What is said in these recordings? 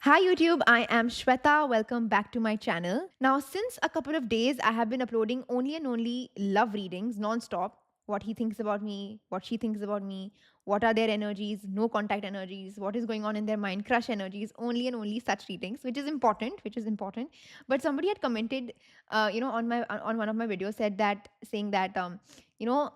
Hi YouTube, I am Shweta. Welcome back to my channel. Now, since a couple of days, I have been uploading only and only love readings non-stop. What he thinks about me, what she thinks about me, what are their energies, no contact energies, what is going on in their mind, crush energies, only and only such readings, which is important. But somebody had commented, on one of my videos said that saying that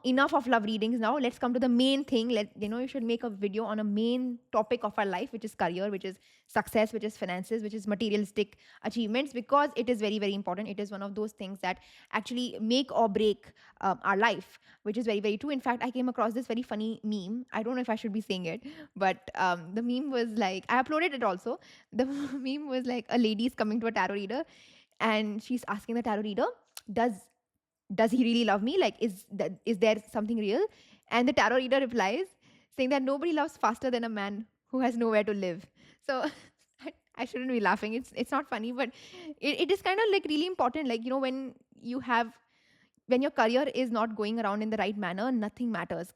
enough of love readings now. Let's come to the main thing. You should make a video on a main topic of our life, which is career, which is success, which is finances, which is materialistic achievements, because it is very, very important. It is one of those things that actually make or break our life, which is very, very true. In fact, I came across this very funny meme. I don't know if I should be saying it, but the meme was like, I uploaded it also. The meme was like, a lady is coming to a tarot reader and she's asking the tarot reader, does does he really love me? Like, is there something real? And the tarot reader replies saying that nobody loves faster than a man who has nowhere to live. So I shouldn't be laughing. It's not funny, but it is kind of like really important. Like, when your career is not going around in the right manner, nothing matters.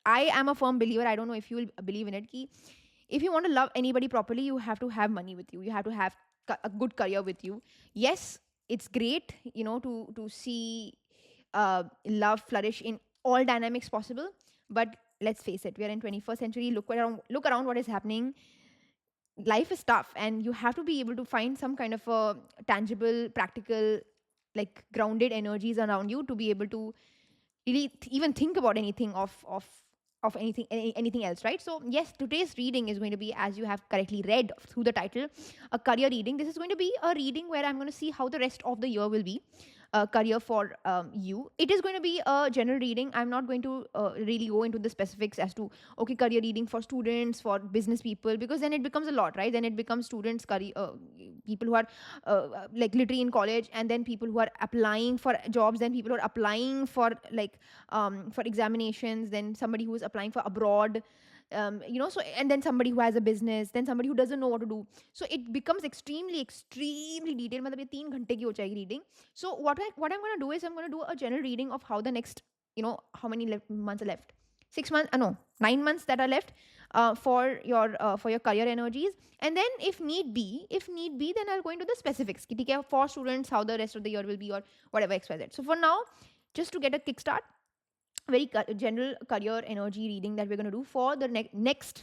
I am a firm believer. I don't know if you will believe in it. If you want to love anybody properly, you have to have money with you. You have to have a good career with you. Yes, it's great, to see love flourish in all dynamics possible. But let's face it, we are in 21st century. Look around what is happening. Life is tough, and you have to be able to find some kind of a tangible, practical, like grounded energies around you to be able to really even think about anything of anything else, right? So yes, today's reading is going to be, as you have correctly read through the title, a career reading. This is going to be a reading where I'm going to see how the rest of the year will be, career for you. It is going to be a general reading. I'm not going to really go into the specifics as to, okay, career reading for students, for business people, because then it becomes a lot, right? Then it becomes students, career people who are like literally in college, and then people who are applying for jobs, then people who are applying for for examinations, then somebody who is applying for abroad, so, and then somebody who has a business, then somebody who doesn't know what to do. So it becomes extremely detailed. मतलब ये 3 घंटे की हो जाएगी reading. So what I'm going to do is I'm going to do a general reading of how the next, how many months are left. 6 months, no, 9 months that are left for your career energies. And then if need be, then I'll go into the specifics. कि ठीक है, for students, how the rest of the year will be, or whatever XYZ. So for now, just to get a kickstart, very general career energy reading that we're going to do for the next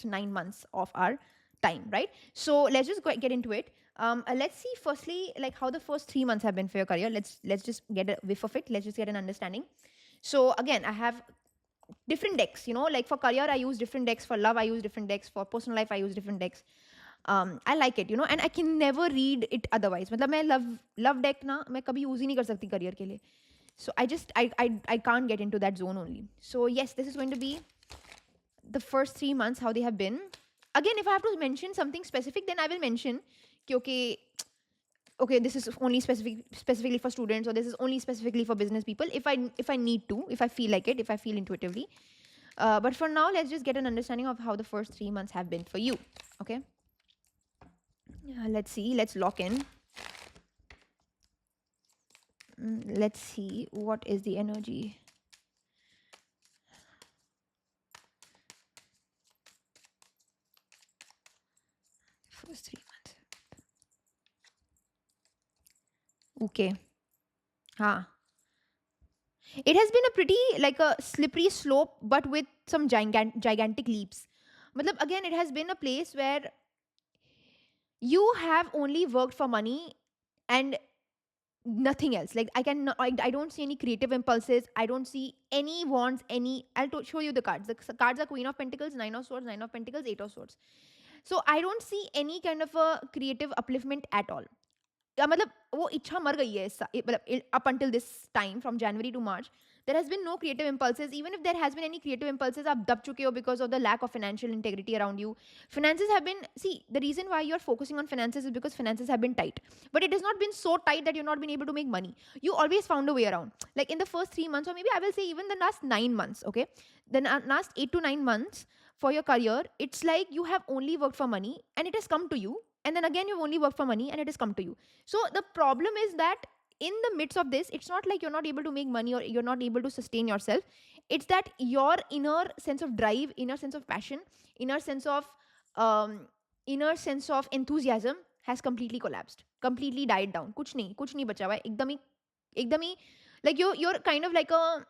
9 months of our time, right? So let's just get into it. Let's see firstly, like, how the first 3 months have been for your career. Let's just get a whiff of it. Let's just get an understanding. So again, I have different decks, like for career I use different decks, for love I use different decks, for personal life I use different decks. I like it, and I can never read it otherwise. मतलब मैं love deck ना मैं कभी use ही नहीं कर सकती career के लिए. So I can't get into that zone only. So yes, this is going to be the first 3 months, how they have been. Again, if I have to mention something specific, then I will mention कि okay, this is only specifically for students, or this is only specifically for business people, if I need to, if I feel like it, if I feel intuitively. But for now, let's just get an understanding of how the first 3 months have been for you. Okay, let's see, let's lock in. Let's see what is the energy. First 3 months. Okay. It has been a pretty, like, a slippery slope, but with some gigantic leaps. Matlab, again, it has been a place where you have only worked for money and nothing else. Like, I don't see any creative impulses. I don't see any wants, any. Show you the cards. The cards are Queen of Pentacles, Nine of Swords, Nine of Pentacles, Eight of Swords. So I don't see any kind of a creative upliftment at all. या मतलब वो इच्छा मर गई है मतलब up until this time, from January to March, there has been no creative impulses. Even if there has been any creative impulses, आप दब चुके हो because of the lack of financial integrity around you. Finances have been, see, the reason why you're focusing on finances is because finances have been tight, but it has not been so tight that you've not been able to make money. You always found a way around. Like in the first 3 months, or maybe I will say even the last 9 months, okay, the last 8 to 9 months for your career, it's like you have only worked for money and it has come to you, and then again you've only worked for money and it has come to you. So the problem is that in the midst of this, it's not like you're not able to make money or you're not able to sustain yourself. It's that your inner sense of drive, inner sense of passion, inner sense of inner sense of enthusiasm has completely collapsed, completely died down. कुछ नहीं बचा हुआ है, एकदम ही like you're kind of like a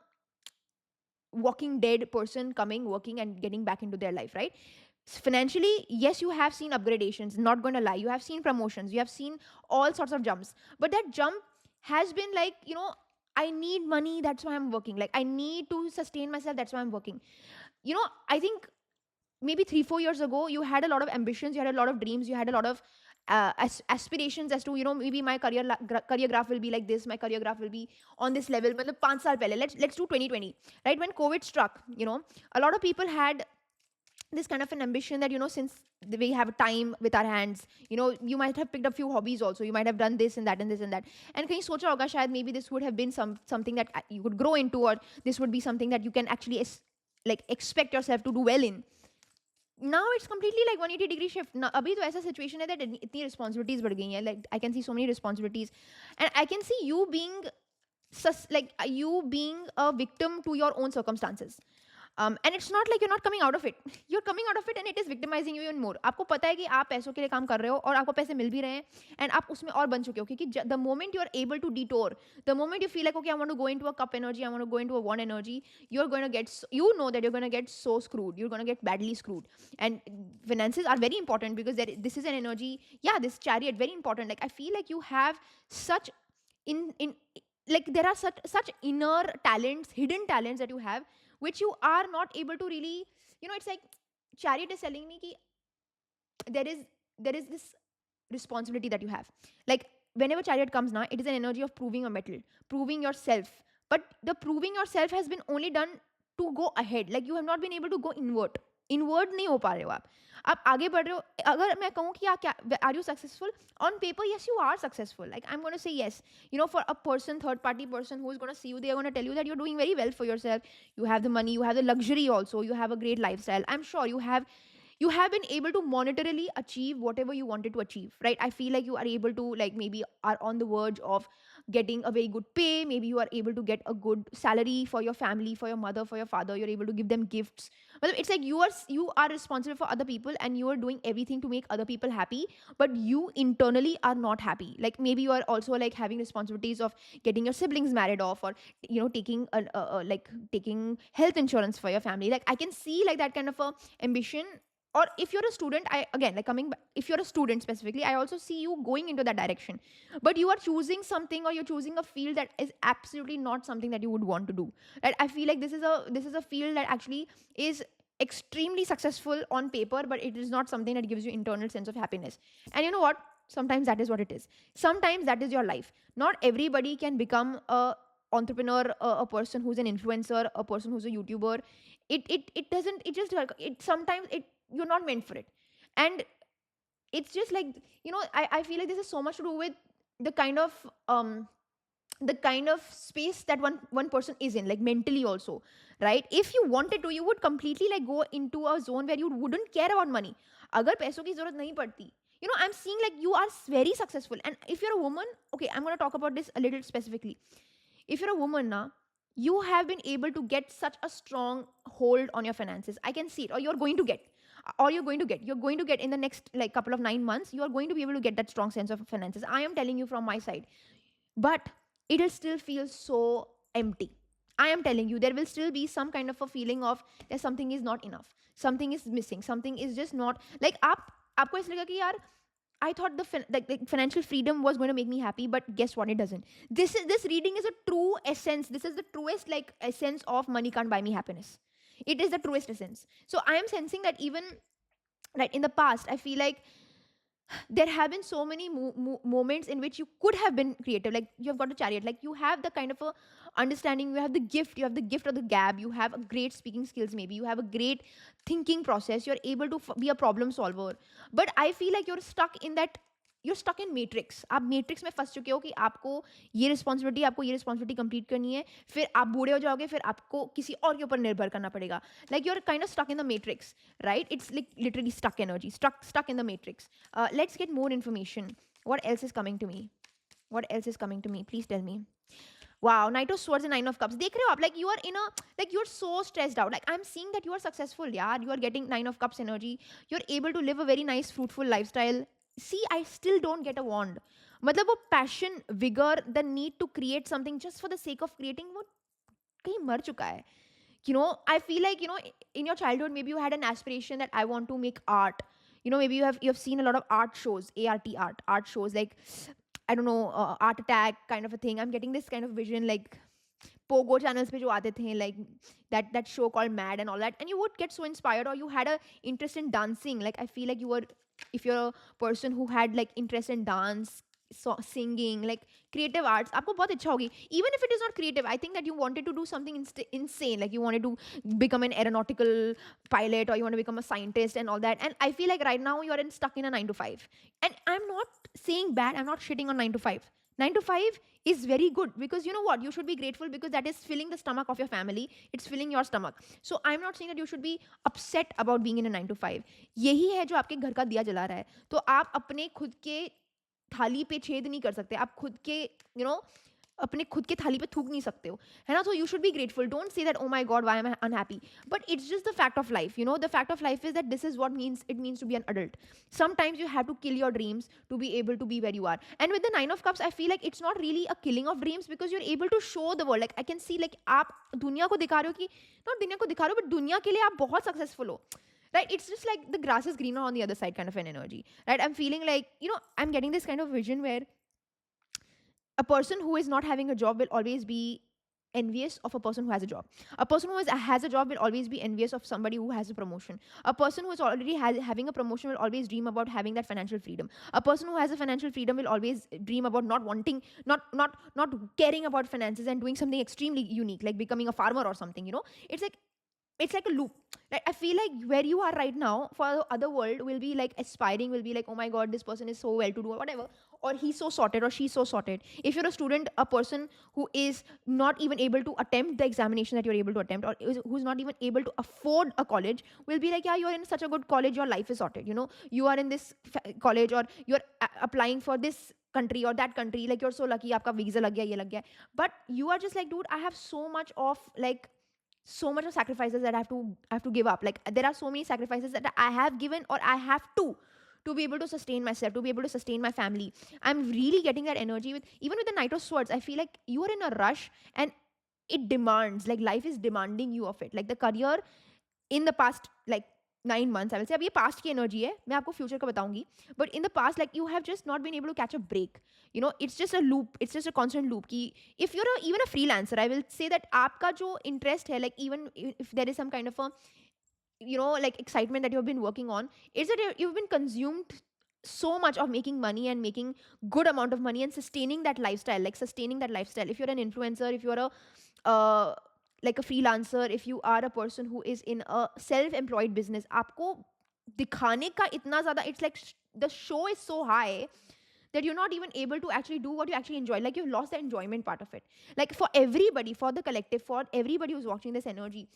walking dead person coming, working, and getting back into their life, right? Financially, yes, you have seen upgradations, not going to lie. You have seen promotions, you have seen all sorts of jumps. But that jump has been like, I need money, that's why I'm working. Like, I need to sustain myself, that's why I'm working. I think maybe 3 4 years ago you had a lot of ambitions, you had a lot of dreams, you had a lot of aspirations as to, maybe my career graph will be like this, my career graph will be on this level. Matlab 5 saal pehle, let's do 2020, right? When COVID struck, a lot of people had this kind of an ambition that, since we have time with our hands, you might have picked up few hobbies also, you might have done this and that and this and that, and kahin socha hoga shayad maybe this would have been something that you could grow into, or this would be something that you can actually like expect yourself to do well in. Now it's completely like 180-degree shift. Now abhi to aisa situation hai that itni responsibilities बढ़ गई हैं. Like I can see so many responsibilities, and I can see you being you being a victim to your own circumstances. And it's not like you're not coming out of it. You're coming out of it and it is victimizing you even more. आपको पता है कि आप पैसों के लिए काम कर रहे हो और आपको पैसे मिल भी रहे हैं, and आप उसमें और बन चुके हो, क्योंकि the moment you are able to detour, the moment you feel like, okay, I want to go into a cup energy, I want to go into a one energy, you're going to get, you know that you're going to get so screwed, you're going to get badly screwed. And finances are very important because this is an energy. Yeah, this chariot, very important. Like I feel like you have such in like there are such inner talents, hidden talents that you have, which you are not able to really, it's like chariot is telling me ki there is this responsibility that you have. Like whenever chariot comes now, it is an energy of proving a metal, proving yourself. But the proving yourself has been only done to go ahead. Like you have not been able to go inward नहीं हो पा रहे हो आप आगे बढ़ रहे हो. अगर मैं कहूँ कि क्या are you successful on paper, yes you are successful. Like I'm going to say yes, for a person, third party person who is going to see you, they are going to tell you that you're doing very well for yourself. You have the money, you have the luxury also, you have a great lifestyle. I'm sure you have been able to monetarily achieve whatever you wanted to achieve, right? I feel like you are able to, like, maybe are on the verge of getting a very good pay. Maybe you are able to get a good salary for your family, for your mother, for your father. You're able to give them gifts. Well, it's like you are responsible for other people and you are doing everything to make other people happy, but you internally are not happy. Like maybe you are also like having responsibilities of getting your siblings married off, or taking like taking health insurance for your family. Like I can see like that kind of a ambition. Or if you're a student, I again, like coming back, if you're a student specifically, I also see you going into that direction. But you are choosing something, or you're choosing a field that is absolutely not something that you would want to do, right? I feel like this is a field that actually is extremely successful on paper, but it is not something that gives you internal sense of happiness. And you know what, sometimes that is what it is. Sometimes that is your life. Not everybody can become a entrepreneur, a person who's an influencer, a person who's a YouTuber. It doesn't, it just, it sometimes it, you're not meant for it. And it's just like, I feel like this is so much to do with the kind of space that one person is in, like mentally also, right? If you wanted to, you would completely like go into a zone where you wouldn't care about money. Agar पैसों की जरूरत नहीं पड़ती, I'm seeing like you are very successful. And if you're a woman, okay, I'm going to talk about this a little specifically. If you're a woman now, you have been able to get such a strong hold on your finances. I can see it. Or you're going to get in the next like couple of 9 months, you are going to be able to get that strong sense of finances. I am telling you from my side. But it'll still feel so empty. I am telling you, there will still be some kind of a feeling of that something is not enough, something is missing, something is just not like आपको ऐसा लगा कि यार, I thought the financial freedom was going to make me happy, but guess what? It doesn't. This reading is a true essence. This is the truest like essence of money can't buy me happiness. It is the truest essence. So I am sensing that even right in the past, I feel like there have been so many moments in which you could have been creative. Like you have got a chariot, like you have the kind of a understanding, you have the gift of the gab, you have a great speaking skills, maybe you have a great thinking process, you're able to be a problem solver. But I feel like you're stuck in matrix. आप matrix में फंस चुके हो कि आपको ये responsibility complete करनी है, फिर आप बूढ़े हो जाओगे, फिर आपको किसी और के ऊपर निर्भर करना पड़ेगा. Like you're kind of stuck in the matrix, right? It's like literally stuck energy, stuck in the matrix. Let's get more information. What else is coming to me? What else is coming to me? Please tell me. Wow, Knight of Swords and Nine of Cups. देख रहे हो आप, like you are in a, like you're so stressed out. Like I'm seeing that you are successful, yeah. You are getting Nine of Cups energy. You're able to live a very nice, fruitful lifestyle. See, I still don't get a wand. मतलब वो passion, vigor, the need to create something just for the sake of creating, वो कहीं मर चुका है. You know, I feel like, you know, in your childhood maybe you had an aspiration that I want to make art. You know, maybe you have seen a lot of art shows, art shows, like I don't know, Art Attack kind of a thing. I'm getting this kind of vision, like pogo channels pe jo aate the, like that show called Mad and all that, and you would get so inspired. Or you had a interest in dancing, like I feel like you were, if you're a person who had like interest in dance, singing, like creative arts, आपको बहुत इच्छा होगी. Even if it is not creative, I think that you wanted to do something insane, like you wanted to become an aeronautical pilot, or you want to become a scientist and all that. And I feel like right now you're stuck in a 9 to 5. And I'm not saying bad, I'm not shitting on 9 to 5. 9 to 5 is very good, because you know what, you should be grateful, because that is filling the stomach of your family, it's filling your stomach. So I'm not saying that you should be upset about being in a 9 to 5. यही है जो आपके घर का दिया जला रहा है. तो आप अपने खुद के थाली पे छेद नहीं कर सकते, आप खुद के यू नो अपने खुद के थाली पे थूक नहीं सकते हो, है ना. So you should be grateful. Don't say that, oh my god, why am I unhappy? But it's just the fact of life, you know. The fact of life is that this is what it means to be an adult. Sometimes you have to kill your dreams to be able to be where you are. And with the Nine of Cups, I feel like it's not really a killing of dreams, because you're able to show the world. Like I can see, like आप दुनिया को दिखा रहे हो कि, not दुनिया को दिखा रहे हो, but दुनिया के लिए आप बहुत successful हो, right? It's just like the grass is greener on the other side kind of an energy, right? I'm feeling like, you know, I'm getting this kind of vision where a person who is not having a job will always be envious of a person who has a job. A person who has a job will always be envious of somebody who has a promotion. A person who is already having a promotion will always dream about having that financial freedom. A person who has a financial freedom will always dream about not wanting, not caring about finances and doing something extremely unique, like becoming a farmer or something, you know. It's like a loop. Like I feel like where you are right now, for the other world will be like aspiring, will be like, oh my god, this person is so well to do or whatever, or he's so sorted or she's so sorted. If you're a student, a person who is not even able to attempt the examination that you're able to attempt, or who's not even able to afford a college, will be like, yeah, you're in such a good college, your life is sorted, you know. You are in this college, or you're applying for this country or that country, like you're so lucky, aapka visa lag gaya, ye lag gaya. But you are just like, dude, I have so much of like, so much of sacrifices that I have to give up. Like there are so many sacrifices that I have given, or I have to be able to sustain myself, to be able to sustain my family. I'm really getting that energy with, even with the Knight of Swords. I feel like you are in a rush, and it demands, like life is demanding you of it. Like the career in the past, like 9 months, I will say, अब ये past की energy है, मैं आपको future का बताऊंगी. But in the past, like you have just not been able to catch a break. You know, it's just a loop, it's just a constant loop. कि if you're even a freelancer, I will say that आपका जो interest है, like even if there is some kind of a, you know, like excitement that you've been working on, is that you've been consumed so much of making money and making good amount of money and sustaining that lifestyle, like sustaining that lifestyle. If you're an influencer, if you're a like a freelancer, if you are a person who is in a self-employed business, आपको दिखाने का इतना ज़्यादा, it's like the show is so high that you're not even able to actually do what you actually enjoy. Like you've lost the enjoyment part of it. Like for everybody, for the collective, for everybody who's watching this energy,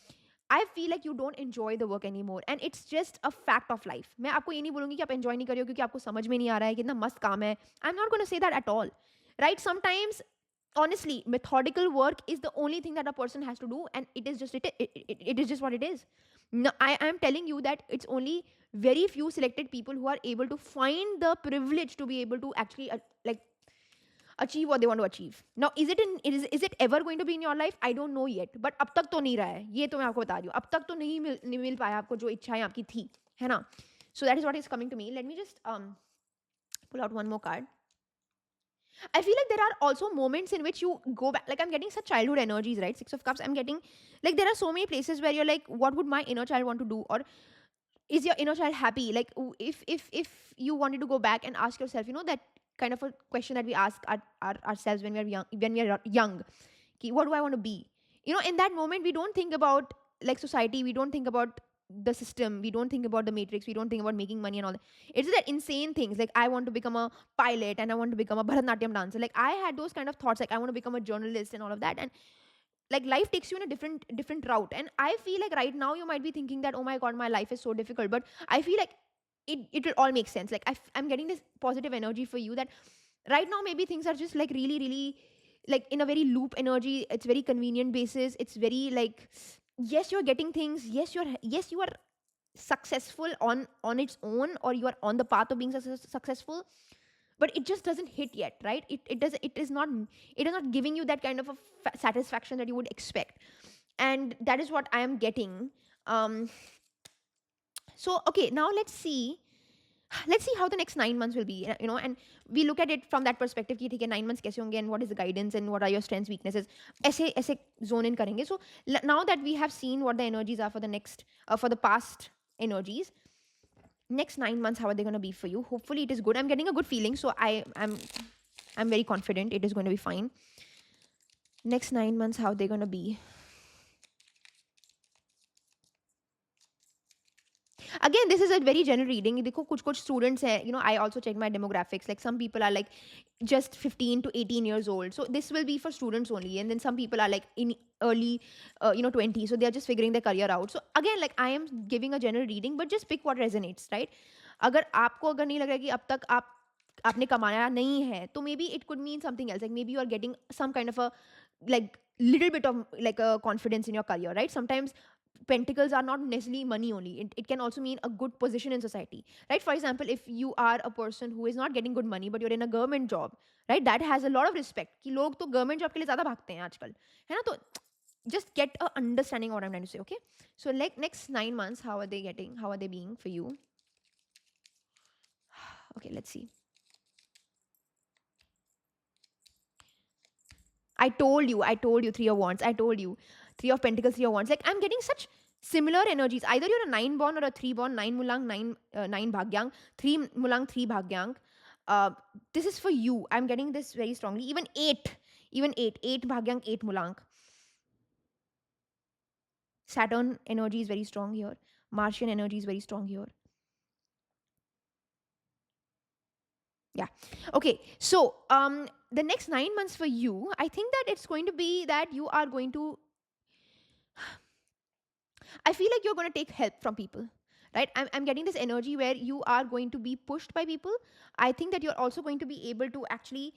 I feel like you don't enjoy the work anymore, and it's just a fact of life. मैं आपको ये नहीं बोलूँगी कि आप enjoy नहीं कर रहे हो क्योंकि आपको समझ में नहीं आ रहा है कितना मस्त काम है. I'm not going to say that at all, right? Sometimes, honestly, methodical work is the only thing that a person has to do, and it is just what it is. No, I am telling you that it's only very few selected people who are able to find the privilege to be able to actually like achieve what they want to achieve. Now, is it ever going to be in your life? I don't know yet. But अब तक तो नहीं रहा है, ये तो मैं आपको बता रही हूँ. अब तक तो नहीं मिल पाया आपको जो इच्छाएं आपकी थी, है ना? So that is what is coming to me. Let me just pull out one more card. I feel like there are also moments in which you go back. Like I'm getting such childhood energies, right? Six of Cups. I'm getting like there are so many places where you're like, what would my inner child want to do, or is your inner child happy? Like if you wanted to go back and ask yourself, you know, that kind of a question that we ask ourselves when we're young, ki, what do I want to be? You know, in that moment we don't think about like society, we don't think about the system, we don't think about the matrix, we don't think about making money and all that. It's that insane things like I want to become a pilot and I want to become a Bharatanatyam dancer. Like I had those kind of thoughts, like I want to become a journalist and all of that. And like life takes you in a different route, and I feel like right now you might be thinking that, oh my god, my life is so difficult. But I feel like it will all make sense. Like I'm getting this positive energy for you that right now maybe things are just like really like in a very loop energy. It's very convenient basis. It's very like, yes, you're getting things. Yes, you are successful on its own, or you are on the path of being successful, but it just doesn't hit yet, right? It does, it is not giving you that kind of a satisfaction that you would expect. And that is what I am getting. um so okay, now let's see how the next 9 months will be, and we look at it from that perspective कि ठीक है 9 months कैसे होंगे, and what is the guidance and what are your strengths, weaknesses, ऐसे ऐसे zone in करेंगे. So now that we have seen what the energies are for the next for the past energies, next 9 months, how are they going to be for you? Hopefully it is good. I'm getting a good feeling, so I'm very confident it is going to be fine. Next 9 months, how they're going to be. Again, this is a very general reading. देखो कुछ students हैं, I also check my demographics. Like some people are like just 15 to 18 years old. So this will be for students only. And then some people are like in early, 20. So they are just figuring their career out. So again, like I am giving a general reading, but just pick what resonates, right? अगर आपको अगर नहीं लग रहा है कि अब तक आपने कमाया नहीं है, तो maybe it could mean something else. Like maybe you are getting some kind of a like little bit of like a confidence in your career, right? Sometimes pentacles are not necessarily money only. It can also mean a good position in society, right? For example, if you are a person who is not getting good money but you're in a government job, right, that has a lot of respect कि लोग तो government job के लिए ज़्यादा भागते हैं आजकल, है ना? तो just get a understanding of what I'm trying to say. Okay, so like next 9 months, how are they getting, how are they being for you? Okay, let's see. I told you, Three of Wands. I told you, Three of Pentacles, Three of Wands. Like I'm getting such similar energies. Either you're a nine born or a three born. Nine Mulang, nine Bhagyang. Three Mulang, three Bhagyang. This is for you. I'm getting this very strongly. Even eight Bhagyang, eight Mulang. Saturn energy is very strong here. Martian energy is very strong here. Yeah. Okay. So the next 9 months for you, I think that it's going to be that you are going to, I feel like you're going to take help from people, right? I'm getting this energy where you are going to be pushed by people. I think that you're also going to be able to actually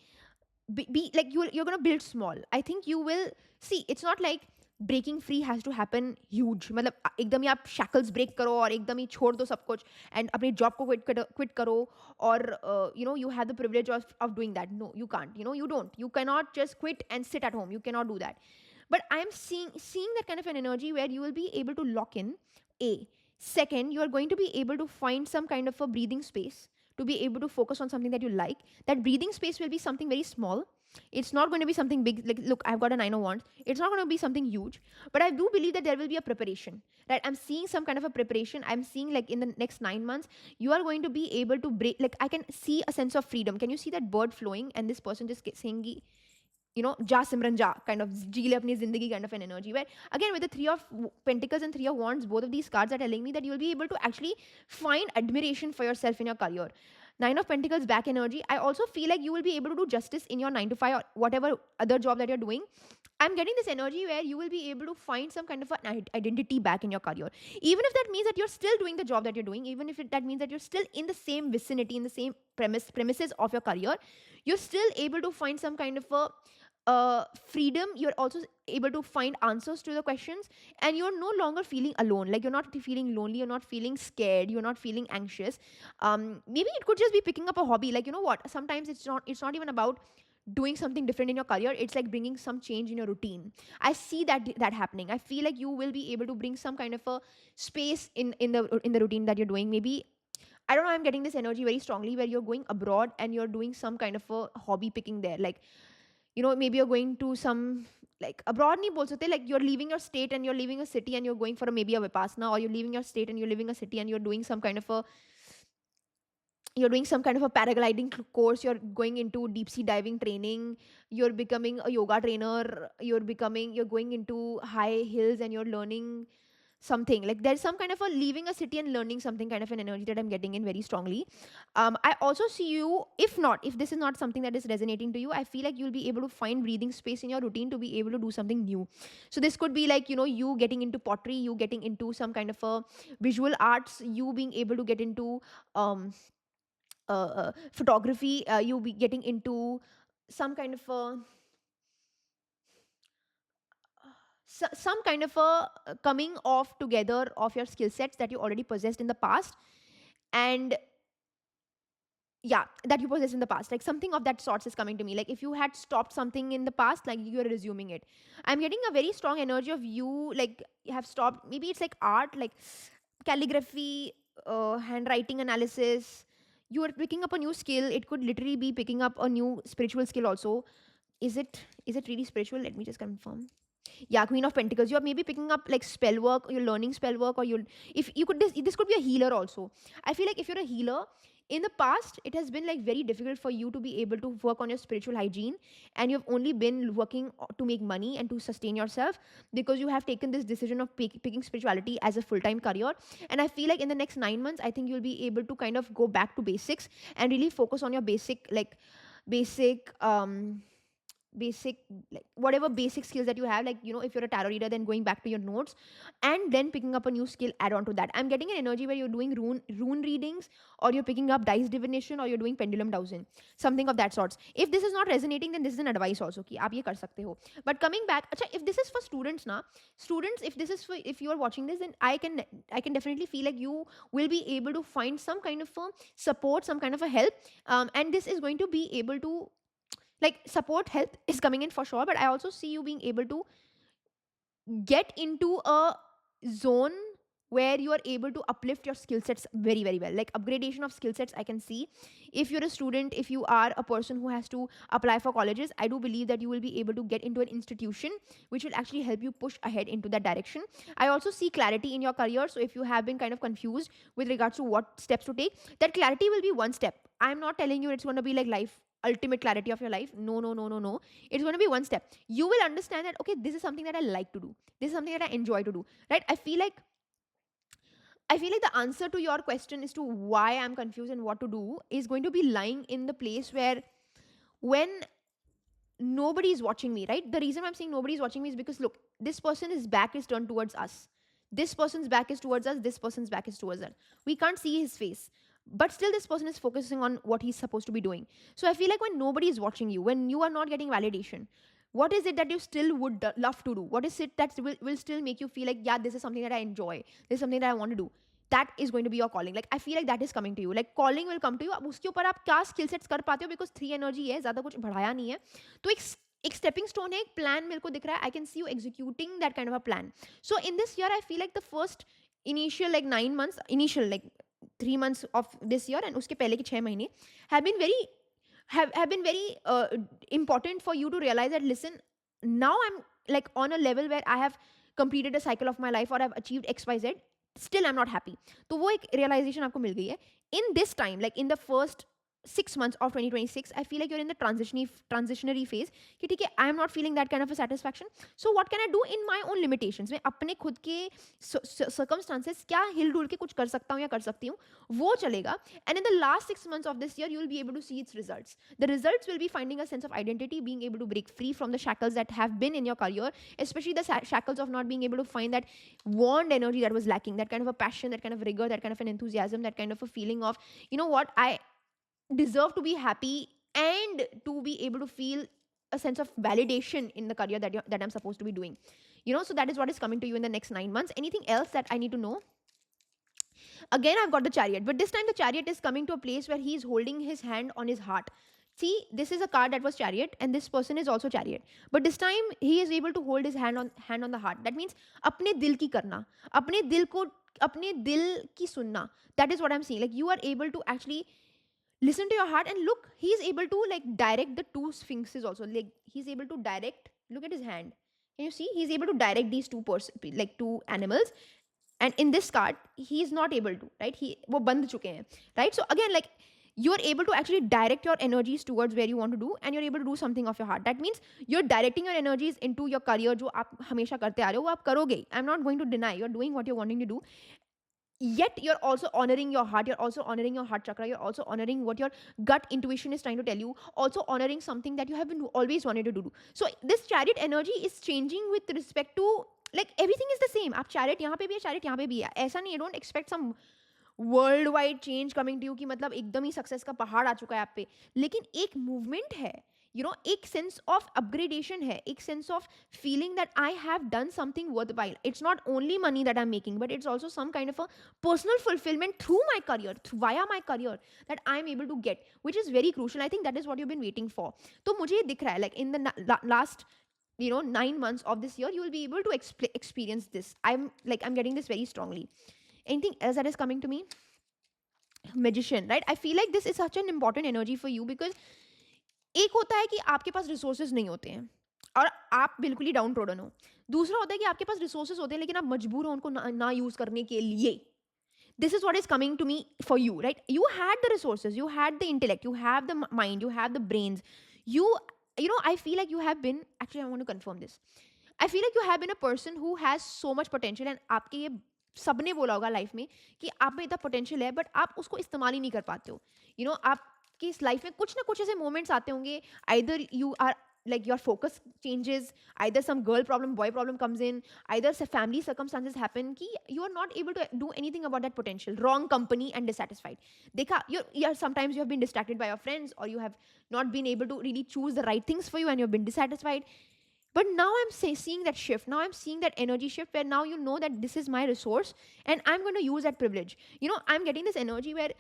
be like, you're going to build small. I think you will see, it's not like breaking free has to happen huge. मतलब एकदम ही आप shackles break करो और एकदम ही छोड़ दो सब कुछ and अपनी job को quit करो और you have the privilege of doing that. No, you can't. You don't. You cannot just quit and sit at home. You cannot do that. But I'm seeing that kind of an energy where you will be able to lock in. A second, you are going to be able to find some kind of a breathing space to be able to focus on something that you like. That breathing space will be something very small. It's not going to be something big. Like, look, I've got a Nine of Wands. It's not going to be something huge, but I do believe that there will be a preparation, right? I'm seeing some kind of a preparation. I'm seeing like in the next 9 months, you are going to be able to break. Like, I can see a sense of freedom. Can you see that bird flowing and this person just saying, ja simran ja, kind of जी ले अपनी zindagi kind of an energy, where again with the Three of Pentacles and Three of Wands, both of these cards are telling me that you will be able to actually find admiration for yourself in your career. Nine of Pentacles back energy, I also feel like you will be able to do justice in your 9 to 5 or whatever other job that you're doing. I'm getting this energy where you will be able to find some kind of an identity back in your career. Even if that means that you're still doing the job that you're doing, even if that means that you're still in the same vicinity, in the same premises of your career, you're still able to find some kind of a freedom. You're also able to find answers to the questions, and you're no longer feeling alone. Like you're not feeling lonely, you're not feeling scared, you're not feeling anxious. Maybe it could just be picking up a hobby. Like, you know what, sometimes it's not even about doing something different in your career. It's like bringing some change in your routine. I see that happening. I feel like you will be able to bring some kind of a space in the routine that you're doing. Maybe, I don't know, I'm getting this energy very strongly where you're going abroad and you're doing some kind of a hobby picking there. Like, maybe you're going to some, like abroad nahi bol sakte, like you're leaving your state and you're leaving a city and you're going for maybe a vipassana, or you're leaving your state and you're leaving a city and you're doing some kind of a paragliding course, you're going into deep sea diving training, you're becoming a yoga trainer, you're going into high hills and you're learning something. Like there's some kind of a leaving a city and learning something kind of an energy that I'm getting in very strongly. I also see you, if this is not something that is resonating to you, I feel like you'll be able to find breathing space in your routine to be able to do something new. So this could be like, you getting into pottery, you getting into some kind of a visual arts, you being able to get into photography, you be getting into some kind of a some kind of a coming off together of your skill sets that you already possessed in the past, and yeah, that you possessed in the past, like something of that sorts is coming to me. Like if you had stopped something in the past, like you're resuming it. I'm getting a very strong energy of you, like you have stopped, maybe it's like art, like calligraphy, handwriting analysis. You are picking up a new skill. It could literally be picking up a new spiritual skill also. Is it really spiritual? Let me just confirm. Yeah, Queen of Pentacles. You're maybe picking up like spell work, or you're learning spell work, or you'll, if you could, this could be a healer also. I feel like if you're a healer, in the past it has been like very difficult for you to be able to work on your spiritual hygiene, and you've only been working to make money and to sustain yourself, because you have taken this decision of picking spirituality as a full-time career. And I feel like in the next 9 months, I think you'll be able to kind of go back to basics and really focus on your basic basic, like whatever basic skills that you have, like if you're a tarot reader, then going back to your notes and then picking up a new skill add on to that. I'm getting an energy where you're doing rune readings, or you're picking up dice divination, or you're doing pendulum dowsing, something of that sorts. If this is not resonating, then this is an advice also ki aap ye kar sakte ho. But coming back, acha, if this is for students na, students, if this is for, if you're watching this, then I can definitely feel like you will be able to find some kind of a support, some kind of a help, and this is going to be able to, like, support help is coming in for sure. But I also see you being able to get into a zone where you are able to uplift your skill sets very very well, like upgradation of skill sets I can see. If you're a student, if you are a person who has to apply for colleges, I do believe that you will be able to get into an institution which will actually help you push ahead into that direction. I also see clarity in your career. So if you have been kind of confused with regards to what steps to take, that clarity will be one step. I'm not telling you it's going to be like life ultimate clarity of your life. No, no, no, no, no. It's going to be one step. You will understand that, okay, this is something that I like to do, this is something that I enjoy to do, right? I feel like the answer to your question as to why I'm confused and what to do is going to be lying in the place where, when nobody is watching me, right? The reason I'm saying nobody is watching me is because, look, this person's back is turned towards us. This person's back is towards us. This person's back is towards us. We can't see his face. But still, this person is focusing on what he's supposed to be doing. So I feel like when nobody is watching you, when you are not getting validation, what is it that you still would love to do? What is it that will still make you feel like, yeah, this is something that I enjoy, this is something that I want to do? That is going to be your calling. Like I feel like that is coming to you. Like calling will come to you. अब उसके ऊपर आप क्या skill sets कर पाते हो, because 3 energy है, ज़्यादा कुछ बढ़ाया नहीं है. तो एक stepping stone है, एक plan मेरे को दिख रहा है. I can see you executing that kind of a plan. So in this year, I feel like the first initial like 9 months, initial like 3 months of this year and उसके पहले के 6 महीने have been very important for you to realize that, listen, now I'm like on a level where I have completed a cycle of my life, or I've achieved XYZ, still I'm not happy. तो वो एक realization आपको मिल गई है. In this time, like in the first 6 months of 2026, I feel like you're in the transitionary phase कि ठीक है, I am not feeling that kind of a satisfaction. So what can I do in my own limitations? मैं अपने खुद के circumstances क्या हिल डुल के कुछ कर सकता हूँ या कर सकती हूँ, वो चलेगा. And in the last 6 months of this year, you will be able to see its results. The results will be finding a sense of identity, being able to break free from the shackles that have been in your career, especially the shackles of not being able to find that wand energy that was lacking, that kind of a passion, that kind of rigor, that kind of an enthusiasm, that kind of a feeling of, you know what, I deserve to be happy and to be able to feel a sense of validation in the career that I'm supposed to be doing. So that is what is coming to you in the next 9 months. Anything else that I need to know? Again, I've got the Chariot, but this time the Chariot is coming to a place where he's holding his hand on his heart. See, this is a card that was Chariot, and this person is also Chariot. But this time he is able to hold his hand on the heart. That means अपने दिल की करना, अपने दिल की सुनना. That is what I'm saying. Like you are able to actually listen to your heart, and look, he's able to like direct the two sphinxes also. Like he's able to direct, look at his hand, can you see? He's able to direct these two animals. And in this card, he's not able to, right? वो बंद चुके हैं, right? So again, like you're able to actually direct your energies towards where you want to do, and you're able to do something of your heart. That means you're directing your energies into your career, जो आप हमेशा करते आ रहे हो, वो आप करोगे. I'm not going to deny, you're doing what you're wanting to do. Yet you're also honoring your heart, you're also honoring your heart chakra, you're also honoring what your gut intuition is trying to tell you, also honoring something that you have been always wanted to do. So this Chariot energy is changing with respect to, like everything is the same. आप Chariot यहाँ पे भी है, Chariot यहाँ पे भी है. ऐसा नहीं, don't expect some world wide change coming to you कि मतलब एकदम ही सक्सेस का पहाड़ आ चुका है आप पे. लेकिन एक मूवमेंट है. एक सेंस ऑफ अपग्रेडेशन है, एक sense of feeling that I have done something worthwhile. It's not only money that I am making, but it's also some kind of a personal fulfillment through my career, via my career, that I am able to get, which is very crucial. I think that is what you've been waiting for. तो मुझे ये दिख रहा है, like in the last 9 months of this year, you will be able to experience this. I'm getting this very strongly. Anything else that is coming to me? Magician, right? I feel like this is such an important energy for you, because एक होता है कि आपके पास resources नहीं होते हैं और आप बिल्कुल ही डाउन ट्रोडन हो. दूसरा होता है कि आपके पास रिसोर्सेज होते हैं लेकिन आप मजबूर हो उनको ना यूज करने के लिए. This is what is coming to me for you, right? You had the resources, you had the intellect, you have the mind, you have the brains. I feel like you have been, actually I want to confirm this. I feel like you have been a person who has so much potential, and आपके ये सबने बोला होगा life में कि आप में इतना पोटेंशियल है, बट आप उसको इस्तेमाल ही नहीं कर पाते हो. आपकी इस लाइफ में कुछ ना कुछ ऐसे मोमेंट्स आते होंगे, either you are like your focus changes, either some girl problem, boy problem comes in, either family circumstances happen ki you are not able to do anything about that potential, wrong company and dissatisfied. Dekha, sometimes you have been distracted by your friends, or you have not been able to really choose the right things for you and you have been dissatisfied. But now I'm seeing that shift. Now I'm seeing that energy shift where now you know that this is my resource and I'm going to use that privilege. I'm getting this energy where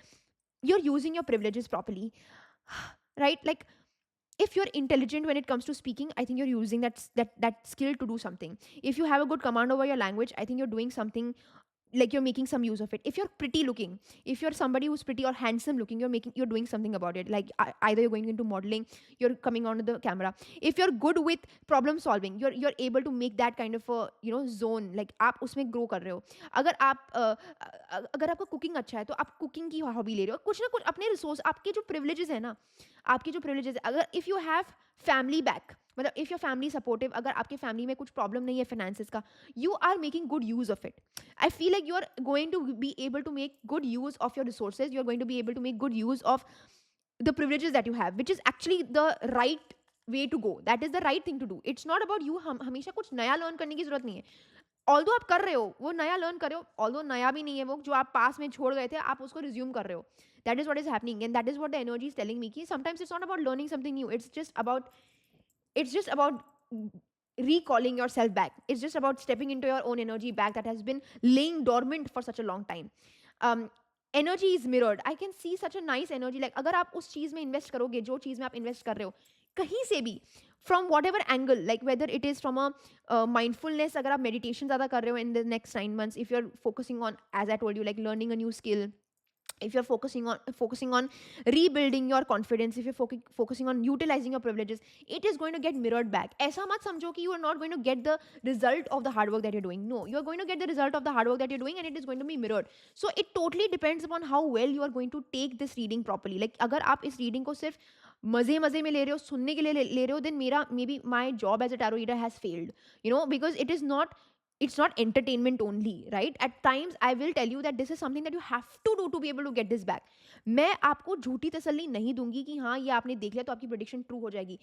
you're using your privileges properly, right? Like, if you're intelligent when it comes to speaking, I think you're using that skill to do something. If you have a good command over your language, I think you're doing something, like you're making some use of it. If you're pretty looking, if you're somebody who's pretty or handsome looking, you're doing something about it. Like either you're going into modeling, you're coming onto the camera. If you're good with problem solving, you're able to make that kind of a zone, like आप उसमें grow कर रहे हो. अगर आपका cooking अच्छा है तो आप कुकिंग की हॉबी ले रहे हो. कुछ ना कुछ अपने रिसोर्स, आपके जो प्रिविलेजेस है ना, आपके जो प्रिविलेजेस है, अगर if you have family back, मतलब इफ़ योर फैमिली सपोर्टिव, अगर आपके फैमिली में कुछ प्रॉब्लम नहीं है फाइनेंसिस का, you are making good use of it. I feel like you are going to be able to make good use of your resources. You are going to be able to make good use of the privileges that you have, which is actually the right way to go. That is the right thing to do. It's not about you हमेशा कुछ नया learn करने की जरूरत नहीं है. Although आप कर रहे हो, वो नया लर्न कर रहे हो, ऑल्दो नया भी नहीं है, वो जो आप पास में छोड़ गए थे आप उसको रिज्यूम कर रहे हो. That is what is happening, and that is what the energy is telling me कि sometimes it's not about learning something new, it's just about recalling yourself back. It's just about stepping into your own energy back that has been laying dormant for such a long time. Energy is mirrored. I can see such a nice energy. Like अगर आप उस चीज़ में invest करोगे, जो चीज़ में आप invest कर रहे हो, कहीं से भी, from whatever angle, like whether it is from a mindfulness, अगर आप meditation ज़्यादा कर रहे हो in the next 9 months, if you're focusing on, as I told you, like learning a new skill, if you're focusing on rebuilding your confidence, if you're focusing on utilizing your privileges, it is going to get mirrored back. ऐसा मत समझो कि you are not going to get the result of the hard work that you're doing. No, you're going to get the result of the hard work that you're doing, and it is going to be mirrored. So it totally depends upon how well you are going to take this reading properly. Like अगर आप इस reading को सिर्फ मजे मजे में ले रहे हो, सुनने के लिए ले रहे हो, then maybe my job as a tarot reader has failed, because it's not entertainment only, right? At times I will tell you that this is something that you have to do to be able to get this back. मैं आपको झूठी तसल्ली नहीं दूंगी कि हाँ ये आपने देख लिया तो आपकी प्रेडिक्शन ट्रू हो जाएगी.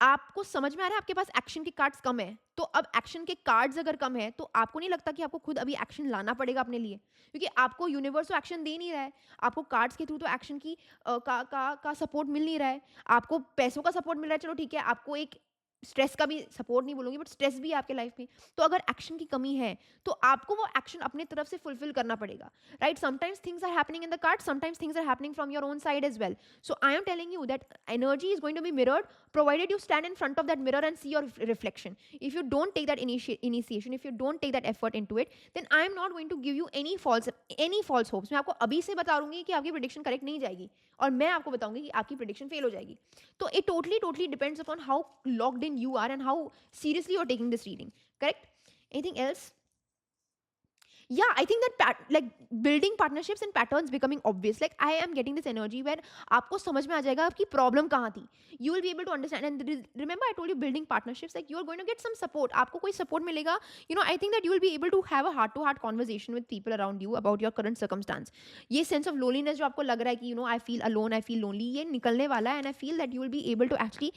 आपको समझ में आ रहा है आपके पास एक्शन के कार्ड्स कम है, तो अब एक्शन के कार्ड्स अगर कम है तो आपको नहीं लगता कि आपको खुद अभी एक्शन लाना पड़ेगा अपने लिए, क्योंकि आपको यूनिवर्स तो एक्शन दे नहीं रहा है, आपको कार्ड्स के थ्रू तो एक्शन की का सपोर्ट मिल नहीं रहा है, आपको पैसों का सपोर्ट मिल रहा है, चलो ठीक है, आपको एक स्ट्रेस का भी सपोर्ट नहीं बोलूंगी, बट स्ट्रेस भी है आपके लाइफ में. तो अगर एक्शन की कमी है तो आपको वो एक्शन अपने तरफ से फुलफिल करना पड़ेगा, right? Sometimes things are happening in the card, sometimes things are happening from your own side as well. So I am telling you that energy is going to be mirrored, provided you stand in front of that mirror and see your reflection. If you don't take that initiation, if you don't take that effort into it, then I am not going to give you any false hopes. मैं आपको अभी से बता दूंगी कि आपकी prediction correct नहीं जाएगी, और मैं आपको बताऊंगी कि आपकी prediction fail हो जाएगी. तो it totally depends upon how locked in you are and how seriously you're taking this reading. Correct? Anything else? Yeah, I think that like building partnerships and patterns becoming obvious. Like I am getting this energy where आपको समझ में आ जाएगा आपकी problem कहाँ थी. You will be able to understand. And remember I told you building partnerships, like you are going to get some support. आपको कोई support मिलेगा. I think that you will be able to have a heart-to-heart conversation with people around you about your current circumstance. ये sense of loneliness जो आपको लग रहा है कि I feel alone, I feel lonely, ये निकलने वाला है, and I feel that you will be able to actually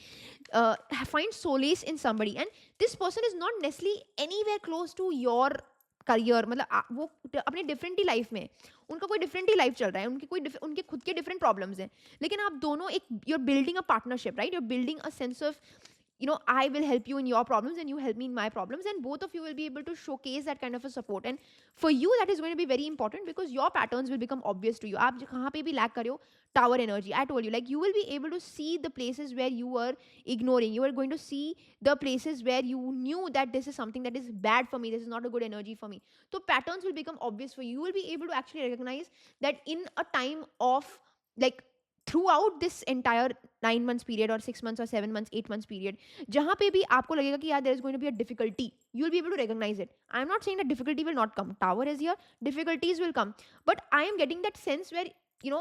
find solace in somebody. And this person is not necessarily anywhere close to your career, मतलब वो अपने different ही life में, उनका कोई डिफरेंट ही लाइफ चल रहा है, उनके खुद के डिफरेंट प्रॉब्लम्स हैं, लेकिन आप दोनों एक, you are building a partnership, right, you are building a sense of, I will help you in your problems and you help me in my problems, and both of you will be able to showcase that kind of a support. And for you that is going to be very important because your patterns will become obvious to you. आप कहाँ पे भी lack कर रहे हो, tower energy, I told you, like you will be able to see the places where you were ignoring, you are going to see the places where you knew that this is something that is bad for me, this is not a good energy for me. So patterns will become obvious for you. You will be able to actually recognize that in a time of, like, throughout this entire 9 months period or 6 months or 7 months 8 months period, जहाँ पे भी आपको लगेगा कि यार there is going to be a difficulty, you will be able to recognize it. I am not saying that difficulty will not come, tower is here, difficulties will come, but I am getting that sense where, you know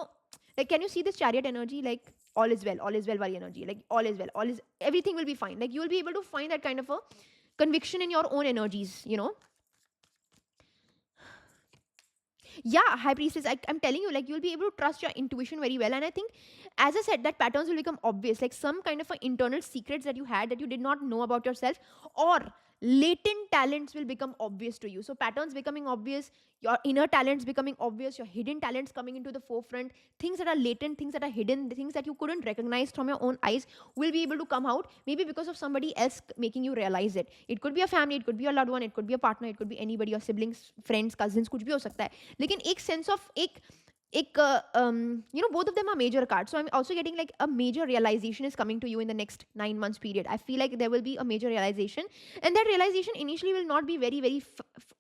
like, can you see this chariot energy, like all is well वाली energy, like all is well, all is, everything will be fine, like you will be able to find that kind of a conviction in your own energies. Yeah, high priestess, I'm telling you, like you'll be able to trust your intuition very well. And I think, as I said, that patterns will become obvious, like some kind of a internal secrets that you had that you did not know about yourself, or latent talents will become obvious to you. So patterns becoming obvious, your inner talents becoming obvious, your hidden talents coming into the forefront, things that are latent, things that are hidden, the things that you couldn't recognize from your own eyes will be able to come out, maybe because of somebody else making you realize it. It could be a family, it could be a loved one, it could be a partner, it could be anybody, your siblings, friends, cousins, कुछ भी हो सकता है. लेकिन एक sense of एक both of them are major cards, so I'm also getting like a major realization is coming to you in the next 9 months period. I feel like there will be a major realization, and that realization initially will not be very very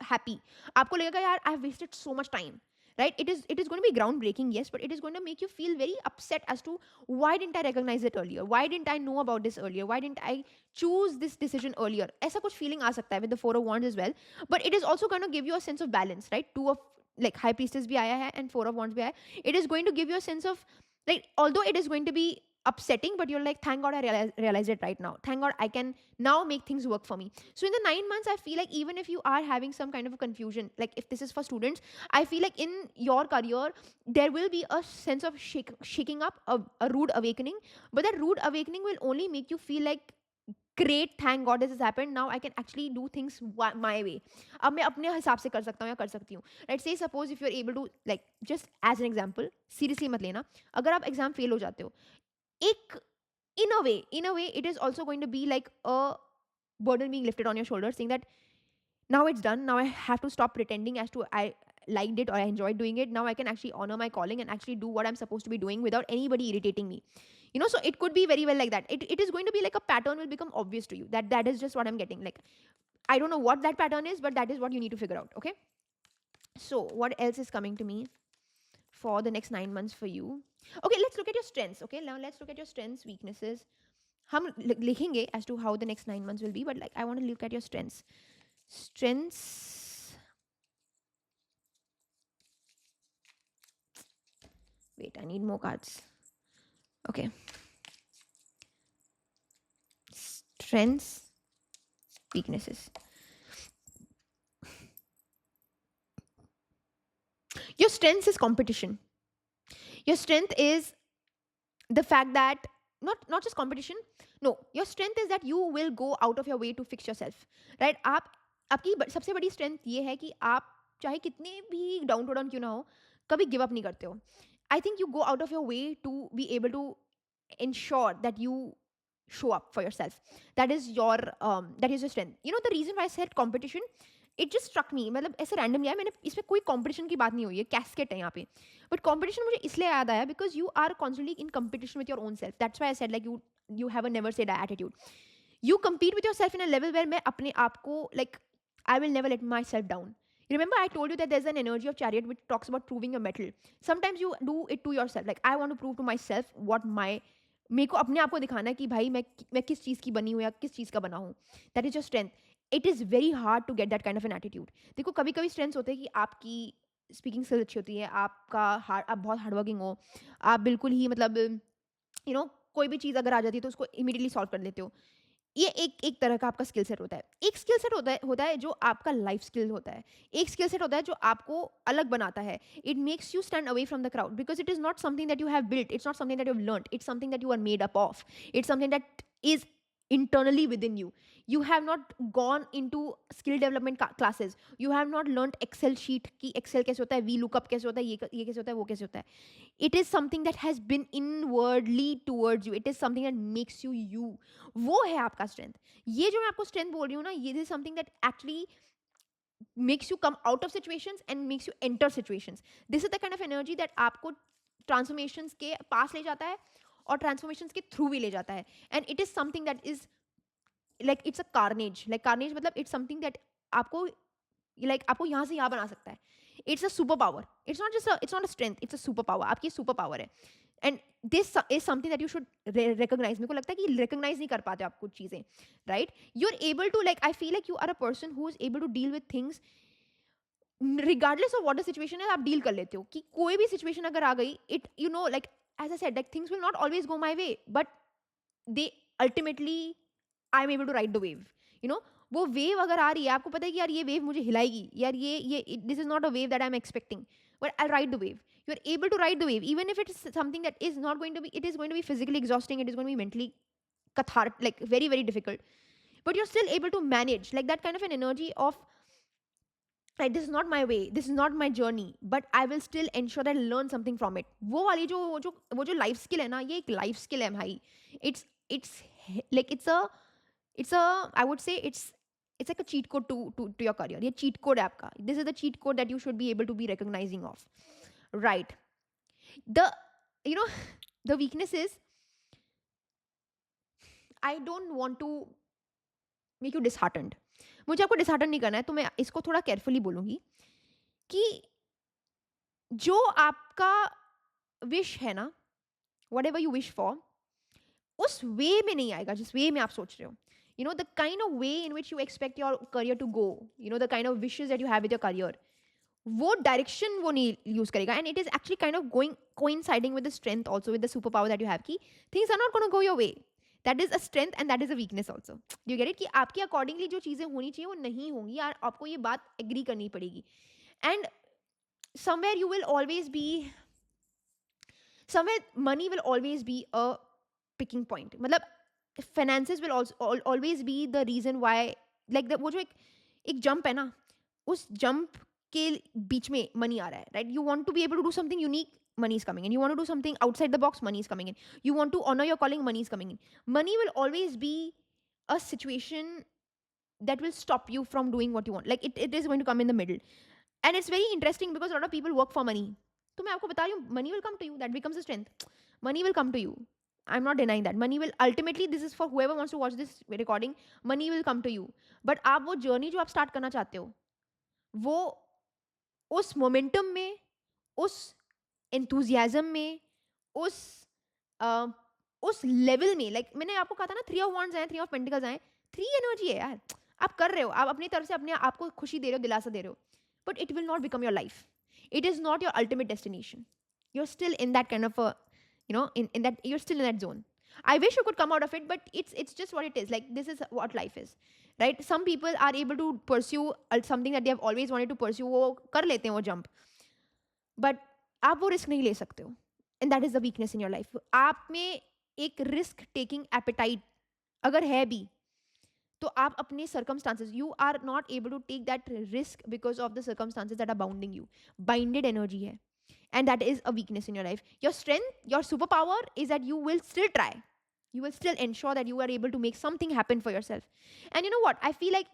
happy. आपको लगेगा यार I have wasted so much time, right? It is going to be groundbreaking, yes, but it is going to make you feel very upset as to why didn't I recognize it earlier, why didn't I know about this earlier, why didn't I choose this decision earlier. ऐसा कुछ feeling आ सकता है with the four of wands as well. But it is also going to give you a sense of balance, right? Two of, like, high priestess bhi aaya hai and four of wands bhi aaya hai. It is going to give you a sense of, like, although it is going to be upsetting, but you're like, thank god I realize it right now, thank god I can now make things work for me. So in the 9 months I feel like even if you are having some kind of a confusion, like if this is for students, I feel like in your career there will be a sense of shaking up, a rude awakening, but that rude awakening will only make you feel like, great, thank god this has happened, now I can actually do things my way. अब मैं अपने हिसाब से कर सकता हूँ या कर सकती हूँ. Let's say suppose if you are able to, like, just as an example, seriously मत लेना, अगर आप एग्जाम फेल हो जाते हो, एक, in a way it is also going to be like a burden being lifted on your shoulders, saying that now it's done, now I have to stop pretending as to I liked it or I enjoyed doing it, now I can actually honor my calling and actually do what I'm supposed to be doing without anybody irritating me. So it could be very well like that. It is going to be like a pattern will become obvious to you, that is just what I'm getting, like, I don't know what that pattern is, but that is what you need to figure out. Okay, so what else is coming to me for the next 9 months for you? Okay, let's look at your strengths. Okay, now let's look at your strengths, weaknesses. हम लिखेंगे as to how the next 9 months will be, but like I want to look at your strengths. Wait, I need more cards. Okay, strengths, weaknesses. Your strength is competition. Your strength is the fact that, not just competition, no, your strength is that you will go out of your way to fix yourself, right? आपकी सबसे बड़ी strength ये है कि आप चाहे कितने भी डाउन टू डाउन क्यों ना हो, कभी गिव अप नहीं करते हो. I think you go out of your way to be able to ensure that you show up for yourself. That is your strength. The reason why I said competition, it just struck me, मतलब ऐसे random लिया है मैंने, इसमें कोई competition की बात नहीं हुई है, कैस्केट है यहाँ पे, बट कंपटीशन मुझे इसलिए याद आया because you are constantly in competition with your own self. That's why I said like you have a never said attitude. You compete with yourself in a level where मैं अपने आप को, like, I will never let myself down. You remember I told you that there's an energy of chariot which talks about proving your mettle. Sometimes you do it to yourself, like I want to prove to myself what मेरे को अपने आप को दिखाना है कि भाई मैं किस चीज़ की बनी हूँ या किस चीज़ का बना हूँ. That is your strength. It is very hard to get that kind of an attitude. देखो कभी कभी स्ट्रेंथ्स होते हैं कि आपकी स्पीकिंग स्किल अच्छी होती है, आप बहुत हार्ड वर्किंग हो, आप बिल्कुल ही मतलब कोई भी चीज़ अगर आ जाती है तो उसको इमीडिएटली सॉल्व कर लेते हो. ये एक तरह का आपका स्किल सेट होता है. एक स्किल सेट होता है जो आपका लाइफ स्किल होता है. एक स्किल सेट होता है जो आपको अलग बनाता है. It makes you stand away from the crowd because it is not something that you have built, it's not something that you have learned, it's something that you are made up of, it's something that is internally within you. You have not gone into skill development classes. You have not learned excel sheet ki excel kaise hota hai, vlookup kaise hota hai, ye kaise hota hai, wo kaise hota hai. It is something that has been inwardly towards you. It is something that makes you you. वो है आपका strength. ये जो मैं आपको strength बोल रही हूँ ना, ये is something that actually makes you come out of situations and makes you enter situations. This is the kind of energy that आपको transformations के पास ले जाता है और transformations के through भी ले जाता है. And it is something that is like it's a carnage. Like carnage मतलब it's something that आपको like आपको यहाँ से यहाँ बना सकता है. It's a superpower. It's not just a, it's not a strength. It's a superpower. आपकी superpower है. And this is something that you should recognize. मेरे को लगता है कि recognize नहीं कर पाते आप कुछ चीज़ें, right? You're able to like I feel like you are a person who is able to deal with things regardless of what the situation है. आप deal कर लेते हो कि कोई भी situation अगर आ गई, it you know like as I said like things will not always go my way, but they ultimately I am able to ride the wave. You know वो वेव अगर आ रही है, आपको पता है कि यार ये वेव मुझे हिलाएगी, यार ये this is not a wave that I am expecting, but I ride the wave. You are able to ride the wave even if it is something that is not going to be, it is going to be physically exhausting, it is going to be mentally cathartic, like very very difficult, but you're still able to manage like that kind of an energy of like this is not my way, this is not my journey, but I will still ensure that I learn something from it. वो वाली जो life skill है ना, ये एक life skill है भाई. It's like it's a I would say it's like a cheat code to your career. ये cheat code है आपका. This is the cheat code that you should be able to be recognizing of, right? The you know the weakness is I don't want to make you disheartened. मुझे आपको disheartened नहीं करना है, तो मैं इसको थोड़ा carefully बोलूँगी कि जो आपका wish है ना, whatever you wish for, उस वे में नहीं आएगा जिस वे में आप सोच रहे हो. You know the kind of way in which you expect your career to go, you know the kind of wishes that you have with your career, वो डायरेक्शन वो नहीं यूज करेगा. And it is actually kind of going coinciding with the strength also with the super power that you have कि things are not gonna go your way. That is a strength and that is a weakness also. Do you get it कि आपके accordingly जो चीज़ें होनी चाहिए वो नहीं होंगी यार, आपको ये बात एग्री करनी पड़ेगी. And somewhere you will always be, somewhere money will always be a picking point. मतलब finances will always be the reason why like वो जो एक जंप है ना, उस जंप के बीच में मनी आ रहा है, right? You want to be able to do something unique, money is coming in. You want to do something outside the box, money is coming in. You want to honor your calling, money is coming in. Money will always be a situation that will stop you from doing what you want. Like it is going to come in the middle. And it's very interesting because a lot of people work for money. तो मैं आपको बता रही हूँ, money will come to you. That becomes a strength. Money will come to you. I'm not denying that. Money will ultimately, this is for whoever wants to watch this recording, money will come to you. But आप वो journey जो आप start करना चाहते हो, वो उस momentum में, उस enthusiasm में, उस लेवल में, लाइक मैंने आपको कहा था ना, 3 of wands आए, 3 of pentacles आए, 3 एनर्जी है यार. आप कर रहे हो, आप अपनी तरफ से अपने आप को खुशी दे रहे हो, दिलासा दे रहे हो, but it will not become your life. It is not your ultimate destination. You are still in that kind of in that, you're still in that zone. I wish you could come out of it, but it's just what it is. Like this is what life is, right? Some people are able to pursue something that they have always wanted to pursue. वो कर लेते हैं वो jump, but आप वो risk नहीं ले सकते हो. And that is the weakness in your life. आप में एक रिस्क टेकिंग एपेटाइट अगर है भी, तो आप अपने circumstances, you are not able to take that risk because of the circumstances that are bounding you. Binded energy है, and that is a weakness in your life. Your strength, your super power is that you will still try. You will still ensure that you are able to make something happen for yourself. And you know what? I feel like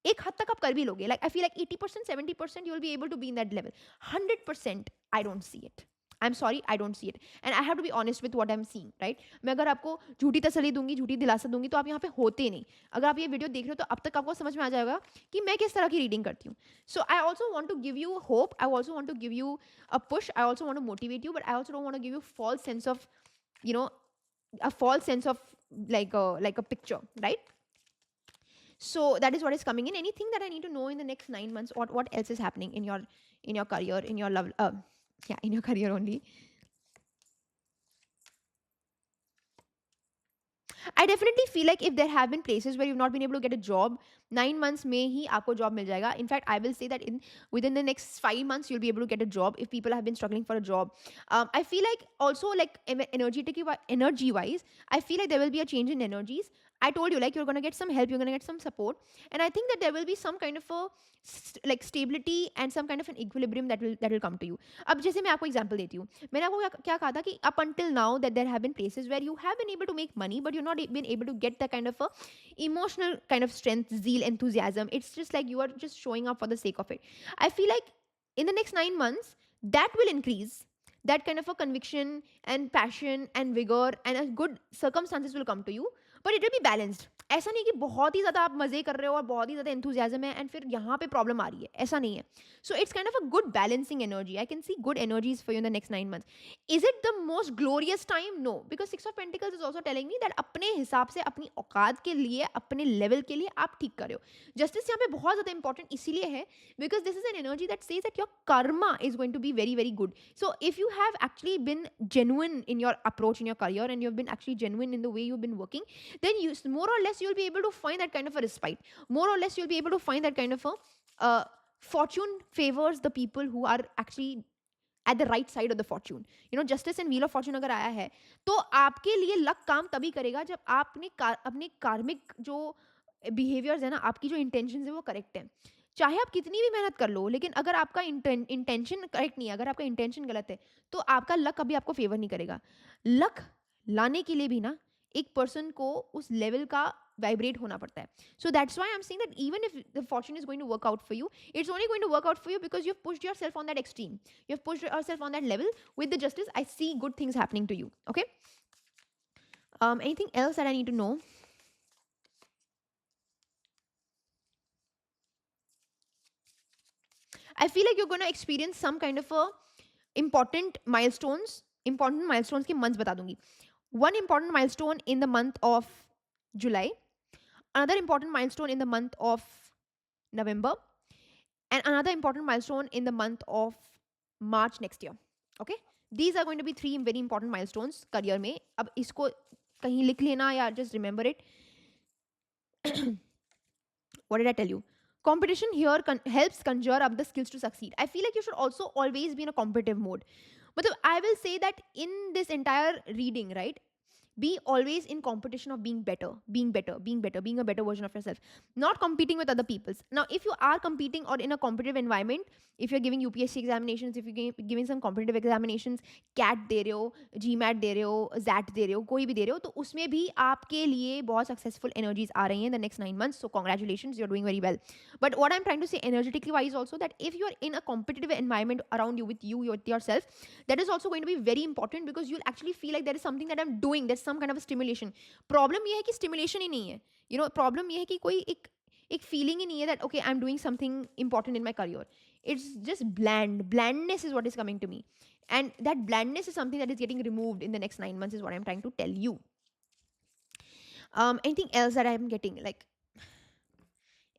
एक हद तक आप कर भी लोगे. Like I feel like 80%, 70% you will be able to be in that level. 100% I don't see it. I'm sorry, I don't see it. And I have to be honest with what I'm seeing, right? मैं अगर आपको झूठी तसल्ली दूंगी, झूठी दिलासा दूंगी, तो आप यहाँ पे होते नहीं. अगर आप ये वीडियो देख रहे हो तो अब तक आपको समझ में आ जाएगा कि मैं किस तरह की रीडिंग करती हूँ. So I also want to give you hope. I also want to give you a push. I also want to motivate you, but I also don't want to give you false sense of, you know, a false sense of like a picture, right? So that is what is coming in. Anything that I need to know in the next 9 months, or what else is happening in your career, in your love, in your career only. I definitely feel like if there have been places where you've not been able to get a job, 9 months में ही आपको job मिल जाएगा. In fact, I will say that within the next 5 months you'll be able to get a job if people have been struggling for a job. I feel like also like energy wise, I feel like there will be a change in energies. I told you, like, you're going to get some help, you're going to get some support, and I think that there will be some kind of a like stability and some kind of an equilibrium that will come to you. अब जैसे मैं आपको example देती हूँ, मैंने आपको क्या कहा था कि up until now that there have been places where you have been able to make money, but you're not been able to get the kind of a emotional kind of strength, zeal, enthusiasm. It's just like you are just showing up for the sake of it. I feel like in the next 9 months that will increase. That kind of a conviction and passion and vigor and a good circumstances will come to you, but it will be balanced. ऐसा नहीं कि बहुत ही ज़्यादा आप मज़े कर रहे हो और बहुत ही ज़्यादा enthusiasm है एंड फिर यहाँ पे प्रॉब्लम आ रही है, ऐसा नहीं है. So it's kind of a good balancing energy. I can see good energies for you in the next 9 months. Is it the most glorious time? No, because Six of Pentacles is also telling me that अपने हिसाब से अपनी औकात के लिए अपने level के लिए आप ठीक कर रहे हो. जस्टिस यहाँ पे बहुत ज़्यादा इंपॉर्टेंट इसीलिए है because this is an energy that says that your karma is going to be very very good. So if you have actually been genuine in your approach in your career and you've been actually genuine in the way you've been working, then you more or less you'll be able to find that kind of a respite. More or less you'll be able to find that kind of a fortune favors the people who are actually at the right side of the fortune. You know, justice and wheel of fortune अगर आया है तो आपके लिए luck काम तभी करेगा जब आपने अपने कार्मिक जो बिहेवियर्स है ना, आपकी जो इंटेंशन है वो करेक्ट है. चाहे आप कितनी भी मेहनत कर लो, लेकिन अगर आपका इंटेंशन करेक्ट नहीं है, अगर आपका इंटेंशन गलत है, तो आपका लक कभी आपको फेवर नहीं करेगा. लक लाने के लिए भी ना एक पर्सन को उस लेवल का वाइब्रेट होना पड़ता है. So that's why I am saying that even if the fortune is going to work out for you, it's only going to work out for you because you have pushed yourself on that extreme, you have pushed yourself on that level. With the justice I see good things happening to you. Okay, anything else that I need to know? I feel like you're going to experience some kind of a important milestones के months बता दूंगी. One important milestone in the month of July, another important milestone in the month of November, and another important milestone in the month of March next year. Okay, these are going to be three very important milestones career में. अब इसको कहीं लिख लेना या just remember it. What did I tell you? Competition here helps conjure up the skills to succeed. I feel like you should also always be in a competitive mode. But I will say that in this entire reading, right, be always in competition of being better, being a better version of yourself, not competing with other people's. Now, if you are competing or in a competitive environment, if you're giving UPSC examinations, if you're giving some competitive examinations, CAT दे रहे हो, GMAT दे रहे हो, ZAT दे रहे हो, कोई भी दे रहे हो, तो उसमें भी आपके लिए बहुत successful energies आ रही हैं in the next 9 months. So congratulations, you're doing very well. But what I'm trying to say energetically wise also, that if you're in a competitive environment around you with yourself, that is also going to be very important because you'll actually feel like there is something that I'm doing, there's some kind of a stimulation. Problem ये है कि stimulation ही नहीं है. You know, problem ये है कि कोई एक feeling ही नहीं है that okay, I'm doing something important in my career. It's just blandness is what is coming to me, and that blandness is something that is getting removed in the next 9 months is what I'm trying to tell you. Anything else that I'm getting, like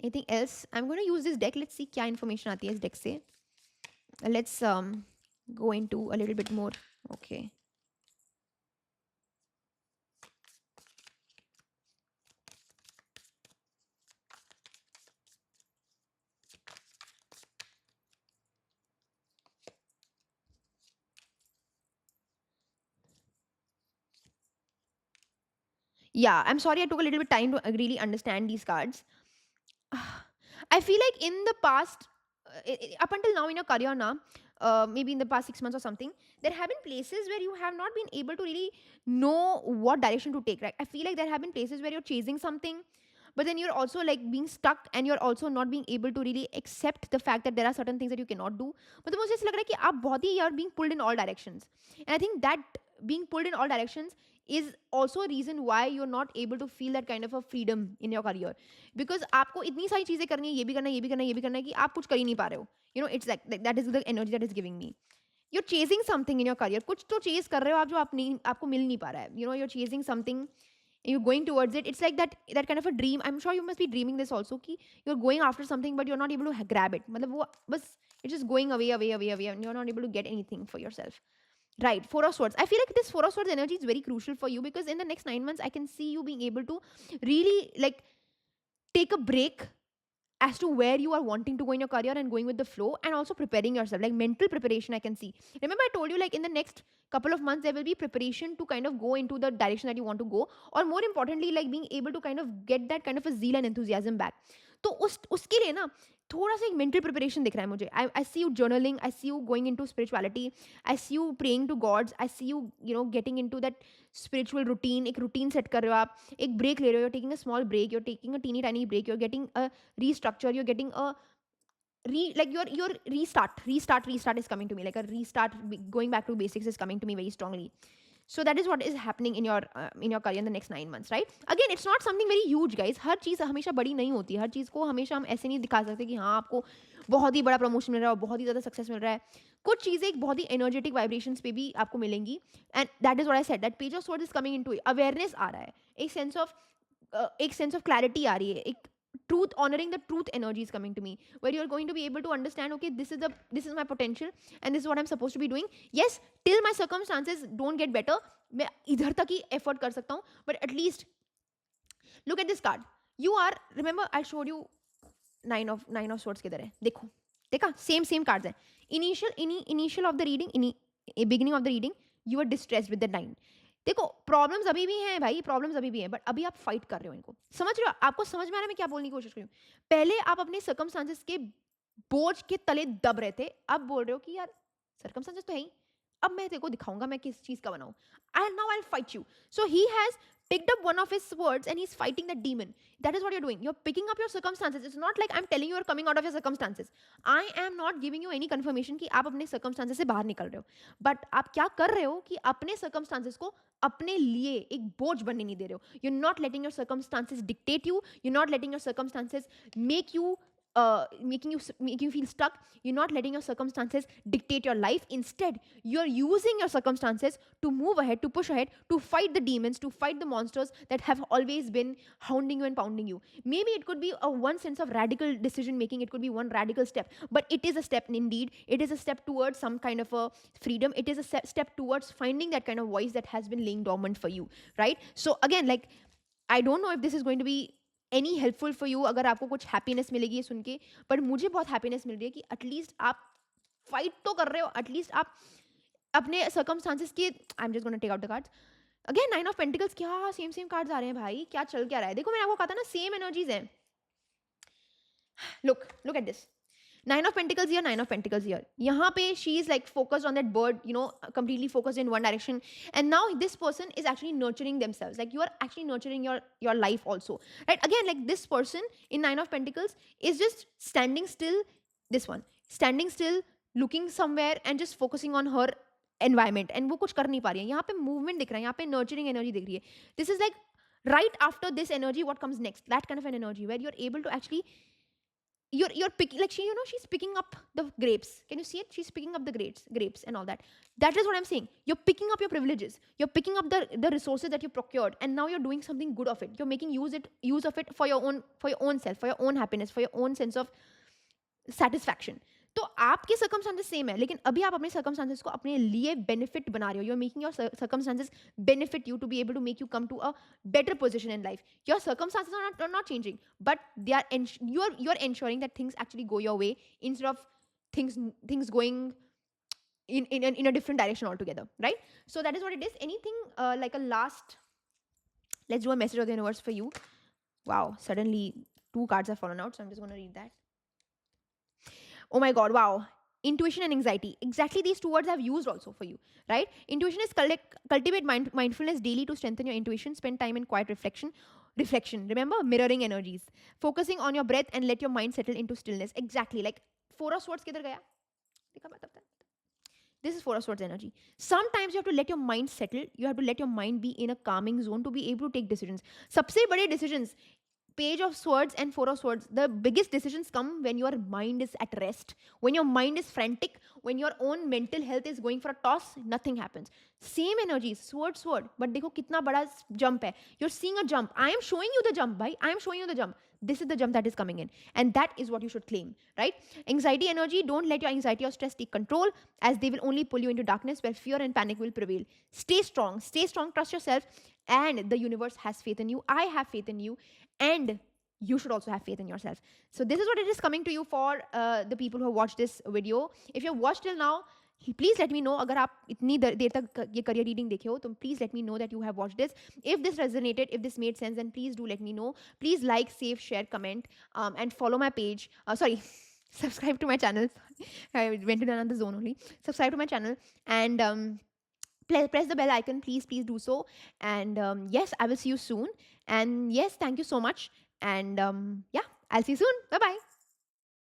anything else? I'm going to use this deck. Let's see क्या information आती है इस deck से. Let's go into a little bit more. Okay. Yeah, I'm sorry I took a little bit time to really understand these cards. I feel like in the past, up until now in your career now, maybe in the past 6 months or something, there have been places where you have not been able to really know what direction to take, right? I feel like there have been places where you're chasing something, but then you're also like being stuck and you're also not being able to really accept the fact that there are certain things that you cannot do. But मुझे ऐसा लग रहा है कि आप बहुत ही, you're being pulled in all directions. And I think that being pulled in all directions is also a reason why you're not able to feel that kind of a freedom in your career, because आपको इतनी सारी चीजें करनी है, ये भी करना है, ये भी करना है, ये भी करना है कि आप कुछ कर ही नहीं पा रहे हो. You know, it's like that is the energy that is giving me. You're chasing something in your career. कुछ तो chase कर रहे हो आप जो आप नहीं, आपको मिल नहीं पा रहा है. You know, you're chasing something, you're going towards it. It's like that kind of a dream. I'm sure you must be dreaming this also, कि you're going after something but you're not able to grab it. मतलब वो बस it's just going away, and you're not able to get anything for yourself. Right, Four of Swords. I feel like this Four of Swords energy is very crucial for you because in the next 9 months, I can see you being able to really like take a break as to where you are wanting to go in your career and going with the flow, and also preparing yourself, like mental preparation. I can see, remember I told you, like in the next couple of months there will be preparation to kind of go into the direction that you want to go, or more importantly like being able to kind of get that kind of a zeal and enthusiasm back. तो उस उसके लिए ना थोड़ा सा एक mental preparation दिख रहा है मुझे. I see you journaling, I see you going into spirituality, I see you praying to gods, I see you getting into that spiritual routine. एक रूटीन सेट कर रहे हो आप, एक ब्रेक ले रहे हो, you're taking a small break, you're taking a teeny tiny break, you're getting a restructure, you're getting a like your restart is coming to me, like a restart, going back to basics is coming to me very strongly. So that is what is happening in your career in the next 9 months, right? Again, it's not something very huge, guys. हर चीज़ हमेशा बड़ी नहीं होती, हर चीज़ को हमेशा हम ऐसे नहीं दिखा सकते कि हाँ आपको बहुत ही बड़ा प्रमोशन मिल रहा है और बहुत ही ज़्यादा सक्सेस मिल रहा है. कुछ चीज़ें एक बहुत ही एनर्जेटिक वाइब्रेशंस पे भी आपको मिलेंगी. And that is what I said, that page of swords is coming into awareness आ रहा है, एक सेंस ऑफ क्लैरिटी आ रही है, एक truth, honoring the truth energy is coming to me, where you're going to be able to understand, okay, this is my potential and this is what I'm supposed to be doing. Yes, till my circumstances don't get better, मैं इधर तक ही effort कर सकता हूँ, but at least look at this card. You are, remember I showed you nine of swords किधर है, देखो, देखा, same cards है. Initial of the reading, beginning of the reading, you are distressed with the 9. देखो problems अभी भी हैं भाई, प्रॉब्लम्स अभी भी हैं, बट अभी आप फाइट कर रहे हो इनको. समझ रहे हो, आपको समझ में आ रहा है मैं क्या बोलने की कोशिश कर रही हूँ. पहले आप अपने सर्कमस्टांसेस के बोझ के तले दब रहे थे, अब बोल रहे हो कि यार सर्कमस्टांसेस तो है ही, अब मैं तेरे को दिखाऊंगा मैं किस चीज का बनाऊं. I'll fight you. So he has picked up one of his swords and he's fighting that demon. That is what you're doing. You're picking up your circumstances. It's not like I'm telling you you're coming out of your circumstances. I am not giving you any confirmation कि आप अपने circumstances से बाहर निकल रहे हो. But आप क्या कर रहे हो कि अपने circumstances को अपने लिए एक बोझ बनने नहीं दे रहे हो. You're not letting your circumstances dictate you. You're not letting your circumstances make you making you feel stuck. You're not letting your circumstances dictate your life. Instead, you're using your circumstances to move ahead, to push ahead, to fight the demons, to fight the monsters that have always been hounding you and pounding you. Maybe it could be a one sense of radical decision making, it could be one radical step, but it is a step indeed. It is a step towards some kind of a freedom. It is a step towards finding that kind of voice that has been laying dormant for you, right? So again, like, I don't know if this is going to be any helpful for you, अगर आपको कुछ happiness मिलेगी ये सुन के, but मुझे बहुत happiness मिल रही है कि एटलीस्ट आप फाइट तो कर रहे हो, एटलीस्ट आप अपने सर्कमस्टांसेस के. I am just gonna take out the cards again. 9 of pentacles, क्या सेम कार्ड्स आ रहे हैं भाई, क्या चल क्या रहा है. देखो मैंने आपको कहा था ना सेम एनर्जीज हैं. Look at this. 9 of Pentacles here, 9 of Pentacles here. यहाँ पे she is like focused on that bird, completely focused in one direction. And now this person is actually nurturing themselves. Like you are actually nurturing your life also. Right? Again, like this person in 9 of Pentacles is just standing still, this one, standing still, looking somewhere and just focusing on her environment. And वो कुछ कर नहीं पा रही है. यहाँ पे movement दिख रहा है, यहाँ पे nurturing energy दिख रही है. This is like right after this energy, what comes next? That kind of an energy where you're able to actually you're picking, like she's picking up the grapes. Can you see it? She's picking up the grapes and all that. That is what I'm saying. You're picking up your privileges, you're picking up the resources that you procured, and now you're doing something good of it. You're making use of it for your own self, for your own happiness, for your own sense of satisfaction. तो आपके circumstances same है, लेकिन अभी आप अपने circumstances को अपने लिए बेनिफिट बना रहे हो. You are making your circumstances benefit you to be able to make you come to a better position in life. Your circumstances are not changing, but they are you are ensuring that things actually go your way instead of things going in a different direction altogether, right? So that is what it is. Anything like a last, let's do a message of the universe for you. Wow, suddenly 2 cards have fallen out, so I'm just going to read that. Oh my god, wow. Intuition and anxiety. Exactly these 2 words I've used also for you, right? Intuition is cultivate mindfulness daily to strengthen your intuition. Spend time in quiet reflection. Remember, mirroring energies. Focusing on your breath and let your mind settle into stillness. Exactly. Like 4 of swords किधर गया? This is 4 of swords energy. Sometimes you have to let your mind settle. You have to let your mind be in a calming zone to be able to take decisions. सबसे बड़े decisions, Page of Swords and 4 of Swords, the biggest decisions come when your mind is at rest. When your mind is frantic, when your own mental health is going for a toss, nothing happens. Same energies, sword. But देखो कितना बड़ा jump है. You're seeing a jump. I am showing you the jump, bhai. I am showing you the jump. This is the jump that is coming in. And that is what you should claim, right? Anxiety energy, don't let your anxiety or stress take control, as they will only pull you into darkness where fear and panic will prevail. Stay strong, trust yourself, and the universe has faith in you. I have faith in you. And you should also have faith in yourself. So this is what it is coming to you for the people who have watched this video. If you have watched till now, please let me know. अगर आप इतनी देर तक ये career reading देखे हो, तो please let me know that you have watched this. If this resonated, if this made sense, then please do let me know. Please like, save, share, comment, and follow my page. Sorry, subscribe to my channel. I went in another zone only. Subscribe to my channel and press the bell icon. Please do so. And yes, I will see you soon. And yes, thank you so much. And yeah, I'll see you soon. Bye bye.